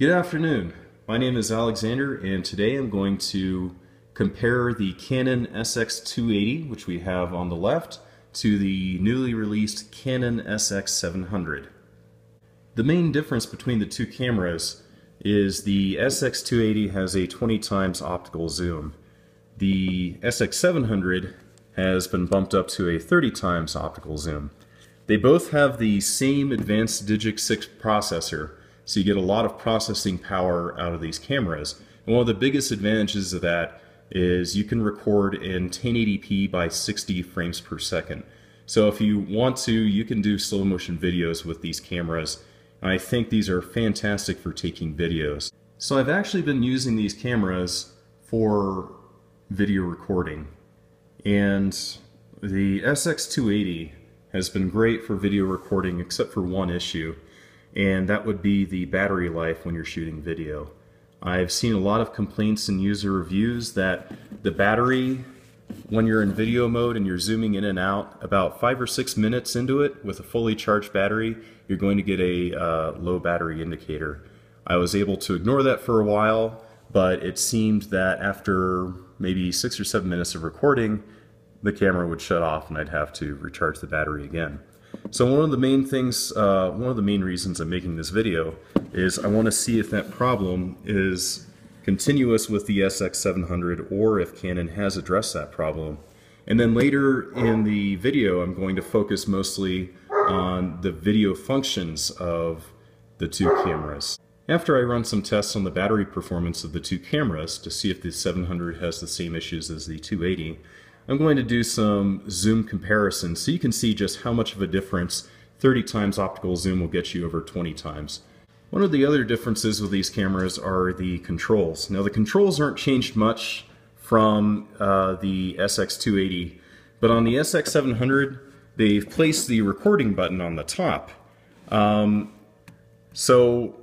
Good afternoon. My name is Alexander, and today I'm going to compare the Canon SX280, which we have on the left, to the newly released Canon SX700. The main difference between the two cameras is the SX280 has a 20 times optical zoom. The SX700 has been bumped up to a 30 times optical zoom. They both have the same advanced Digic 6 processor, so you get a lot of processing power out of these cameras. And one of the biggest advantages of that is you can record in 1080p by 60 frames per second. So if you want to, you can do slow motion videos with these cameras. And I think these are fantastic for taking videos. So I've actually been using these cameras for video recording. And the SX280 has been great for video recording except for one issue, and that would be the battery life when you're shooting video. I've seen a lot of complaints in user reviews that the battery, when you're in video mode and you're zooming in and out, about 5 or 6 minutes into it with a fully charged battery, you're going to get a low battery indicator. I was able to ignore that for a while, but it seemed that after maybe 6 or 7 minutes of recording, the camera would shut off and I'd have to recharge the battery again. So one of the main reasons I'm making this video is I want to see if that problem is continuous with the SX700 or if Canon has addressed that problem. And then later in the video I'm going to focus mostly on the video functions of the two cameras. After I run some tests on the battery performance of the two cameras to see if the 700 has the same issues as the 280, I'm going to do some zoom comparisons so you can see just how much of a difference 30 times optical zoom will get you over 20 times. One of the other differences with these cameras are the controls. Now the controls aren't changed much from the SX280, but on the SX700 they've placed the recording button on the top. So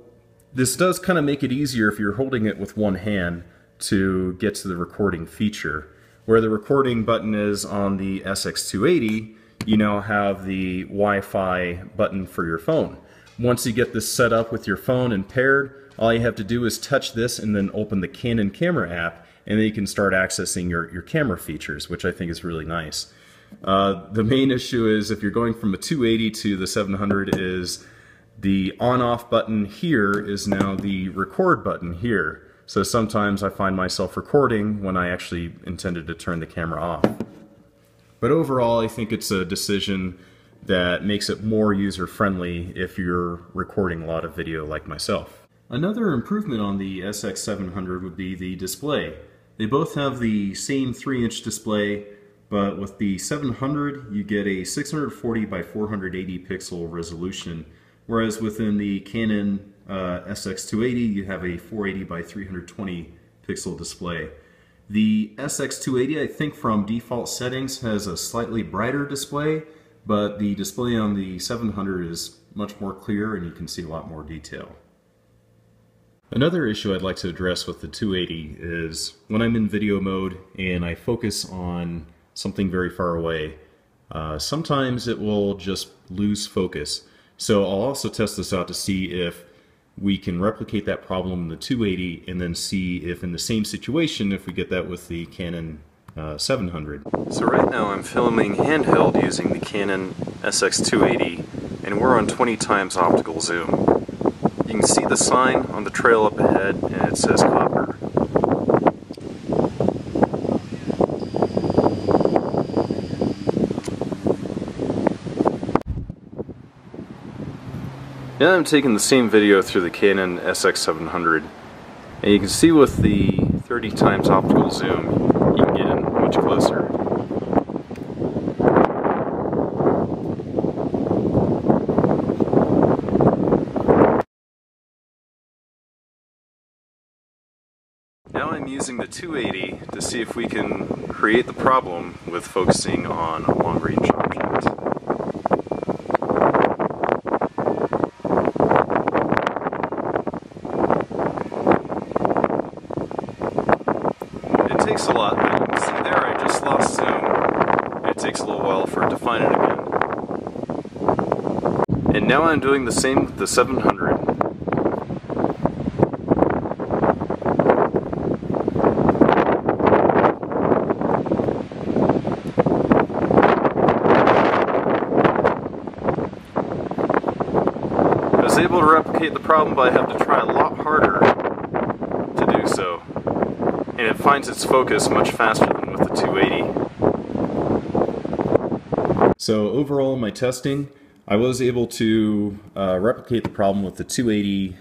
this does kind of make it easier if you're holding it with one hand to get to the recording feature. Where the recording button is on the SX280, you now have the Wi-Fi button for your phone. Once you get this set up with your phone and paired, all you have to do is touch this and then open the Canon camera app, and then you can start accessing your camera features, which I think is really nice. The main issue is if you're going from a 280 to the 700 is the on-off button here is now the record button here. So sometimes I find myself recording when I actually intended to turn the camera off. But overall, I think it's a decision that makes it more user-friendly if you're recording a lot of video like myself. Another improvement on the SX700 would be the display. They both have the same 3-inch display, but with the 700 you get a 640 by 480 pixel resolution, whereas within the Canon SX280 you have a 480 by 320 pixel display. The SX280, I think from default settings, has a slightly brighter display, but the display on the 700 is much more clear and you can see a lot more detail. Another issue I'd like to address with the 280 is when I'm in video mode and I focus on something very far away, sometimes it will just lose focus. So I'll also test this out to see if we can replicate that problem in the 280 and then see if in the same situation if we get that with the Canon 700. So right now I'm filming handheld using the Canon SX280 and we're on 20 times optical zoom. You can see the sign on the trail up ahead and it says copper. Now I'm taking the same video through the Canon SX700, and you can see with the 30 times optical zoom, you can get in much closer. Now I'm using the 280 to see if we can create the problem with focusing on a long-range object. A lot, but you can see there I just lost zoom. It takes a little while for it to find it again. And now I'm doing the same with the 700. replicate the problem, but I have to try a lot harder to do so. And it finds its focus much faster than with the 280. So overall in my testing, I was able to replicate the problem with the 280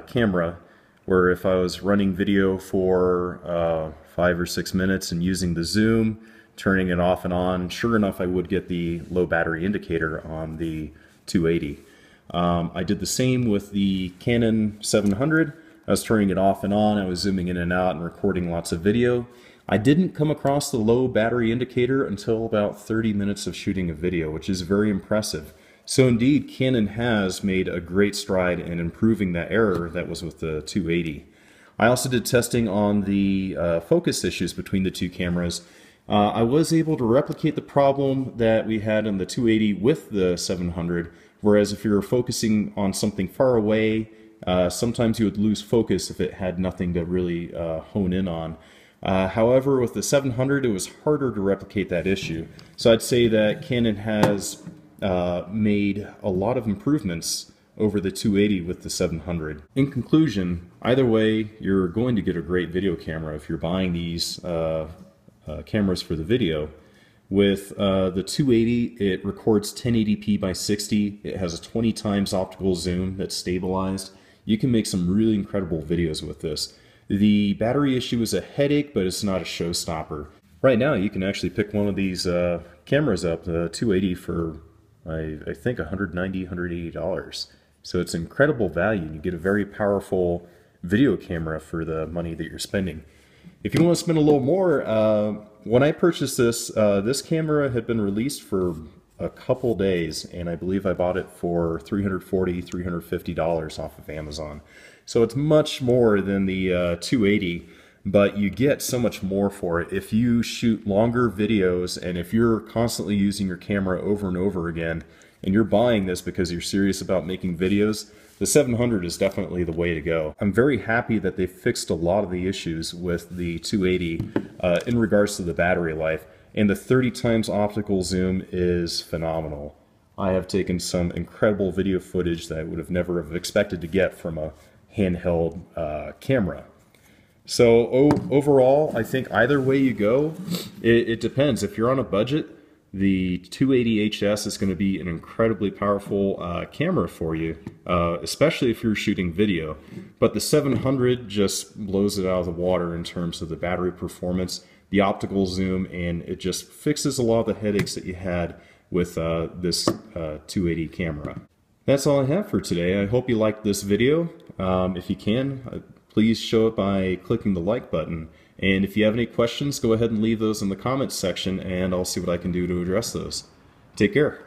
camera, where if I was running video for 5 or 6 minutes and using the zoom, turning it off and on, sure enough I would get the low battery indicator on the 280. I did the same with the Canon 700. I was turning it off and on, I was zooming in and out and recording lots of video. I didn't come across the low battery indicator until about 30 minutes of shooting a video, which is very impressive. So indeed, Canon has made a great stride in improving that error that was with the 280. I also did testing on the focus issues between the two cameras. I was able to replicate the problem that we had in the 280 with the 700, whereas if you're focusing on something far away, sometimes you would lose focus if it had nothing to really hone in on. However, with the 700, it was harder to replicate that issue. So I'd say that Canon has made a lot of improvements over the 280 with the 700. In conclusion, either way, you're going to get a great video camera if you're buying these cameras for the video. With the 280, it records 1080p by 60. It has a 20 times optical zoom that's stabilized. You can make some really incredible videos with this. The battery issue is a headache, but it's not a showstopper. Right now, you can actually pick one of these cameras up, the 280, for I think $190, $180. So it's incredible value. You get a very powerful video camera for the money that you're spending. If you want to spend a little more, when I purchased this, this camera had been released for a couple days, and I believe I bought it for $340, $350 off of Amazon. So it's much more than the 280, but you get so much more for it. If you shoot longer videos, and if you're constantly using your camera over and over again, and you're buying this because you're serious about making videos, the 700 is definitely the way to go. I'm very happy that they fixed a lot of the issues with the 280 in regards to the battery life, and the 30 times optical zoom is phenomenal. I have taken some incredible video footage that I would have never have expected to get from a handheld camera. So overall, I think either way you go, it depends. If you're on a budget, the 280 HS is going to be an incredibly powerful camera for you, especially if you're shooting video. But the 700 just blows it out of the water in terms of the battery performance, the optical zoom, and it just fixes a lot of the headaches that you had with this 280 camera. That's all I have for today. I hope you liked this video. If you can, please show it by clicking the like button. And if you have any questions, go ahead and leave those in the comments section, and I'll see what I can do to address those. Take care.